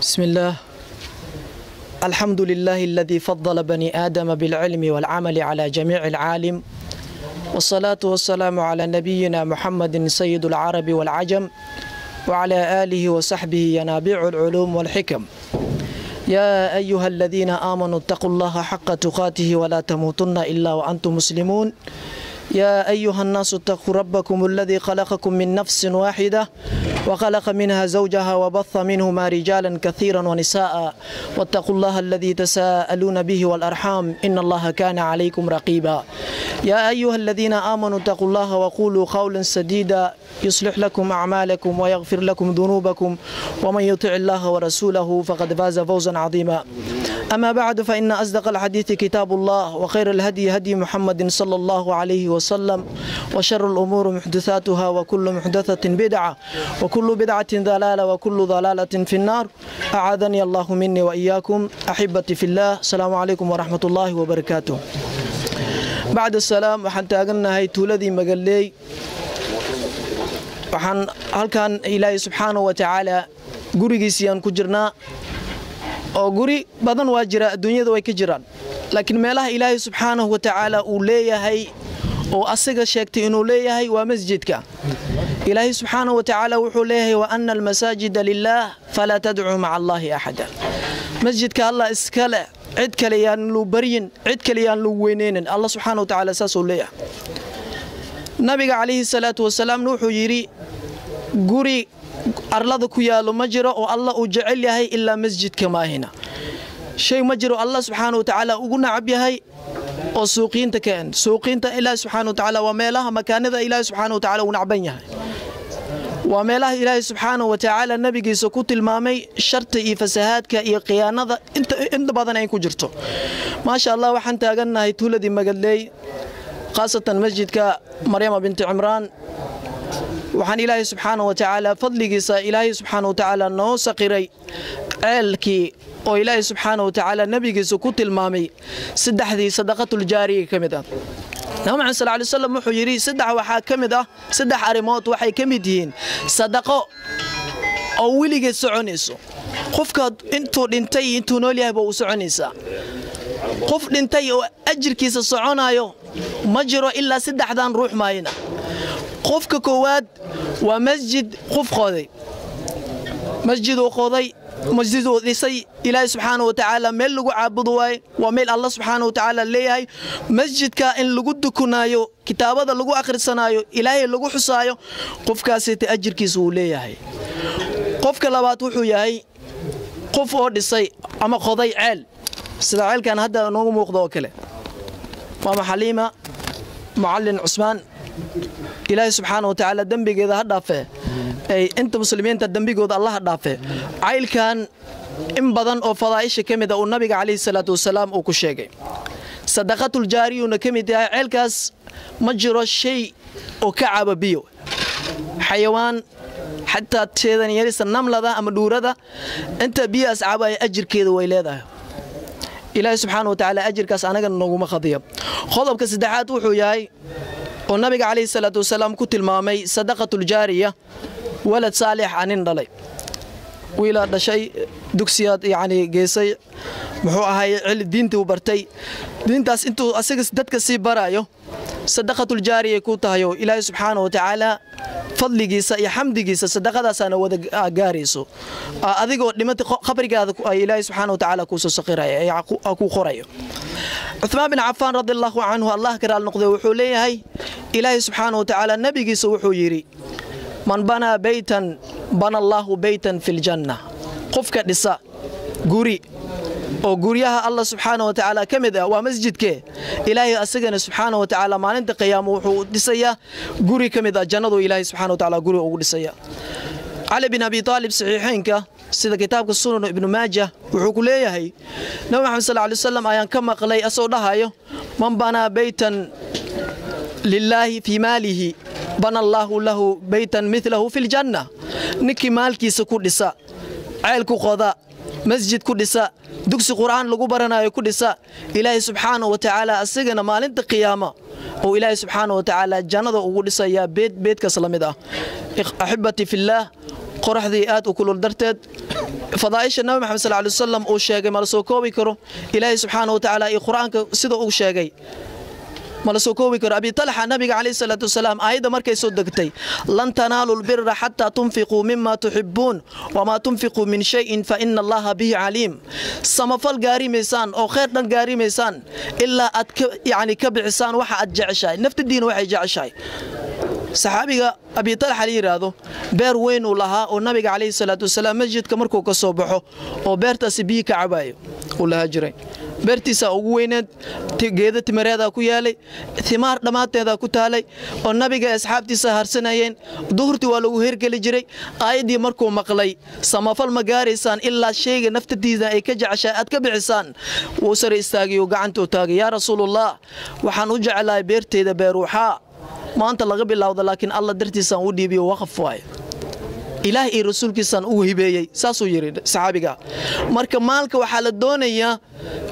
بسم الله. الحمد لله الذي فضل بني آدم بالعلم والعمل على جميع العالم، والصلاة والسلام على نبينا محمد سيد العرب والعجم وعلى آله وصحبه ينابيع العلوم والحكم. يا أيها الذين آمنوا اتقوا الله حق تقاته ولا تموتن إلا وأنتم مسلمون. يا أيها الناس اتقوا ربكم الذي خلقكم من نفس واحدة وخلق منها زوجها وبث منهما رجالا كثيرا ونساء، واتقوا الله الذي تساءلون به والأرحام إن الله كان عليكم رقيبا. يا أيها الذين آمنوا اتقوا الله وقولوا قولا سديدا يصلح لكم أعمالكم ويغفر لكم ذنوبكم، ومن يطع الله ورسوله فقد فاز فوزا عظيما. أما بعد، فإن أصدق الحديث كتاب الله، وخير الهدي هدي محمد صلى الله عليه وسلم، وشر الأمور محدثاتها، وكل محدثة بدعة، وكل بدعة ضلالة، وكل ضلالة في النار. أعاذني الله مني وإياكم. أحبتي في الله، السلام عليكم ورحمة الله وبركاته. بعد السلام، waxaan taaganahay tuuladii Magaleey. waxaan halkan Ilaahay subxaanahu wa ta'ala gurigiisii ku jirnaa, oo guri badan waa jira adduunyada way ka jiraan, laakiin meelaha Ilaahay subxaanahu wa ta'ala uu leeyahay oo asaga sheegtay inuu leeyahay waa masjidka. Ilaahay subxaanahu wa ta'ala wuxuu leeyahay wa anna al-masaajida lillah fala tad'u ma'a Allahi ahada. masjidka Allah iskale, cid kale yaan loo baryin, cid kale yaan loo weyneenin. Allah subxaanahu wa ta'ala saasuu leeyahay. nabiga calayhi salaatu wasalaam wuxuu yiri guri arlada ku yaalo ma jiro oo Allah uu jecel yahay ilaa masjidka maahina. shay ma jiro Allah subxaanahu wa ta'ala ugu nacab yahay oo suuqiinta keen. suuqiinta Ilaahay subxaanahu wa ta'ala waa meelaha makaanada Ilaahay subxaanahu wa ta'ala uu nacban yahay. waa meelaha Ilaahay subxaanahu wa ta'ala nabigiisa ku tilmaamay sharta iyo fasahaadka iyo khiyaanada inta badan ay ku jirto. ma sha Allah, waxaan taaganahay tuuladii Magaleey, khaasatan masjidka Maryama binti Cimraan. waxaan Ilaahay subxaanahu wa ta'ala fadligiisa Ilaahay subxaanahu wa ta'ala noo saqiray ceelkii oo Ilaahay subxaanahu wa ta'ala nabigiisa ku tilmaamay saddexdii sadaqatul jaariya kamid ah. Nabi Muhammad sallallahu alayhi wasallam wuxuu yiri saddex waxa kamid ah, saddex arimood waxay kamid yihiin sadaqo oo wiligeed soconayso. qofka intuu dhintay intuu nool yahay buu soconaysaa. qof dhintay oo ajirkiisa soconayo ma jiro ilaa saddexdan ruux maayina. qofka koowaad waa masjid qof qoday, masjid oo qoday, masjid oo dhisay Ilaahay subxaanahu wa ta'ala meel lagu caabudo waay, waa meel Allah subxaanahu wa ta'ala leeyahay. masjidka in lagu dukunaayo, kitaabada lagu akhrisanayo, Ilaahay lagu xusaayo, qofkaasi ajirkiisa uu leeyahay. qofka labaad wuxuu yahay qof oo dhisay ama qoday ceel, sida ceelkan hadda noogu muuqdo oo kale. waa Xaliima Macallin Cusmaan. Ilaahay subxaanahu wa ta'ala dambigeeda ha dhaafee, ay inta muslimiinta dambigooda Allah ha dhaafee. ceelkan in badan oo fadaaisha kamid ah oo nabiga calayhi salaatu wasalaam uu ku sheegay. sadaqatul jaariyuna kamid yahay. ceelkaas ma jiro shay oo ka caba biyo, xayawaan xataa teedan yarisa namlada ama dhuurada inta biyaas cabaya ajirkeeda way leedahay. Ilaahay subxaanahu wa ta'ala ajirkaas anaga nooguma qadiyo. qodobka saddexaad wuxuu yahay oo nabiga calayhi salaatu wasalaam ku tilmaamay sadaqatul jaariya, walad saalix anin dhalay, wiila dhashay, dugsiyaad yani geesay, muxuu ahay diintii u bartay, diintaas intuu asaga dadka sii barayo sadaqatul jaariya ku tahay oo Ilaahay subxaanahu wa ta'ala fadligiisa iyo xamdigiisa sadaqadaasana wada gaarayso. adigoo dhimata qabrigaada Ilaahay subxaanahu wa ta'ala ku soo saqiraya ay ku qorayo. Uthman bin Affan radiyallahu anhu Allah karaal noqday wuxuu leeyahay Ilaahay subxaanahu wa ta'ala nabigiisa wuxuu yiri man bana baytan bana Allahu baytan fil janna. qofka dhisa guri oo guryaha Allah subxaanahu wa ta'ala kamid ah waa masjidke, Ilaahay asagana subxaanahu wa ta'ala maalinta qiyaamo wuxuu dhisayaa guri kamid ah jannadu. Ilaahay subxaanahu wa ta'ala guri ugu dhisaya. Ali bin Abi Talib saxiixaynka sida kitaabka Sunan Ibn Majah wuxuu ku leeyahay Nabi Muhammad sallallahu alayhi wasallam ayaan ka maqlay asoo dhahayo man bana baytan lillahi fi malihi bana Allahu lahu baytan mithlahu fil janna. niki maalkiisa ku dhisa, ceel ku qoda, masjid ku dhisa, dugsi quraan lagu baranayo ku dhisa, Ilaahay subxaanahu wa ta'ala asagana maalinta qiyaamo oo Ilaahay subxaanahu wa ta'ala jannada ugu dhisaya beedkaas la mid ah. ahibati fillah, qoraxdii aad u kulul darteed fadaa'isha nabi maxamed sallallahu alayhi wasallam oo sheegay ma la soo koobi karo ilaahay subxaanahu wa ta'ala iyo quraanka sida uu sheegay ما لسوكوبي كر أبي طلحة النبي عليه الصلاة والسلام أيضا مركز صدقتي لن تنالوا البر حتى تنفقوا مما تحبون وما تنفقوا من شيء فإن الله به عليم سمفل قاري ميسان أو خير قاري ميسان إلا يعني كبع إنسان وحا أتجع شاي نفت الدين وحا يجع شاي صحابي أبي طلحة لي رادو بير وين ولها والنبي عليه الصلاة والسلام مسجد كمركو كصوبحه وبيرتا سبيك عبايو ولها جرين beertiisa ugu weyneed geeda timareeda ku yaalay thimaar dhamaateeda ku taalay oo nabiga asxaabtiisa harsanayeen duhurtii waa lagu hergeli jiray aayadii markuu maqlay samafal ma gaaraysan ilaa shayga naftadiisa ay ka jeceshay aad ka bixisaan wuu sare istaagiyo gacanta u taagay yaa rasuulullah waxaan u jecelahay beerteeda beeruuxa maanta laga bilowdo laakiin alla dartiisa uu dhiibiyo waqf waay إله إيه رسول كيسان أوهبيي ساسو يريد صحابيك مرك مالك وحال الدنيا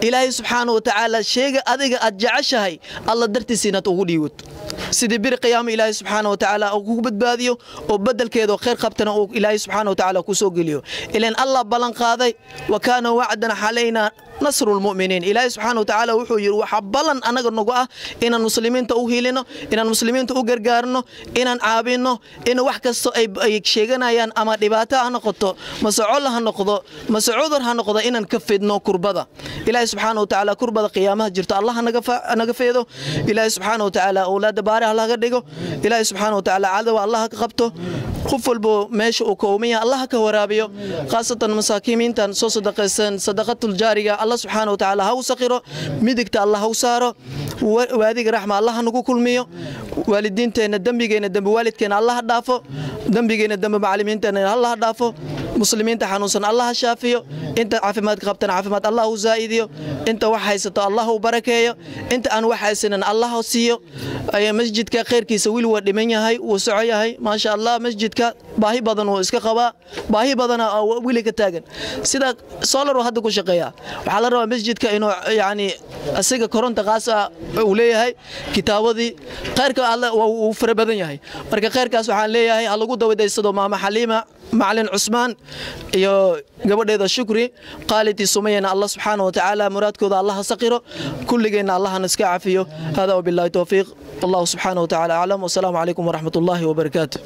إلهي سبحانه وتعالى شيء أديك أتجعشهاي الله درتي سنة أوليوت سيدي بير قيام إلهي سبحانه وتعالى أو بدباديو وبدل كيدو خير قبتنا أو إلهي سبحانه وتعالى كسوق اليو إلين الله بلن قاضي وكان وعدنا علينا نصر المؤمنين إلهي سبحانه وتعالى وحير وحبلن أنا قرنقاه إن المسلمين تأوهيلنا إن المسلمين تأوجرجارنا إن عابينه إن وحكة أي شيئنا يعني أما دباتا هنقطه مسعولها هنقضه مسعودر هنقضه إن نكفدنا كربضة إلهي سبحانه وتعالى كربضة قيامه جرت الله هنقفيده إلهي سبحانه وتعالى أولاد باره الله قديقه إلهي سبحانه وتعالى عدو الله قبته خفل بو ماشي وكومية الله كورابيو خاصة مساكين تن صدق صدقة الجارية الله سبحانه وتعالى هو سقيره مدكت الله هو ساره وهذه رحمة الله نقول كل مية والدين تنا الدم بيجينا الدم والد كان الله دافو دم بيجينا الدم معلمين تنا الله دافو مسلمين تحنوسن الله شافيه انت عافمات قبتنا عافمات الله زايديو انت وحيسة الله بركيه انت ان وحيسن الله سيو اي مسجد كخير كي سويل ودمن هاي وسعيه هاي ما شاء الله مسجد ك باهي بدن واسك قبا باهي بدن ويلي كتاغن سدا سولر هدا ku shaqeeya waxa la rabaa masjidka inuu yaani asiga koronta qaasa uu leeyahay kitaabadii qayrka Allah uu fara badan yahay marka qayrkaas waxaan leeyahay lagu dawadeysado maama Xaliima معلن عثمان يا قبل شكري قالت سمينا الله سبحانه وتعالى مراد كذا الله سقيره كل جينا الله نسكع فيه هذا وبالله توفيق الله سبحانه وتعالى أعلم والسلام عليكم ورحمة الله وبركاته.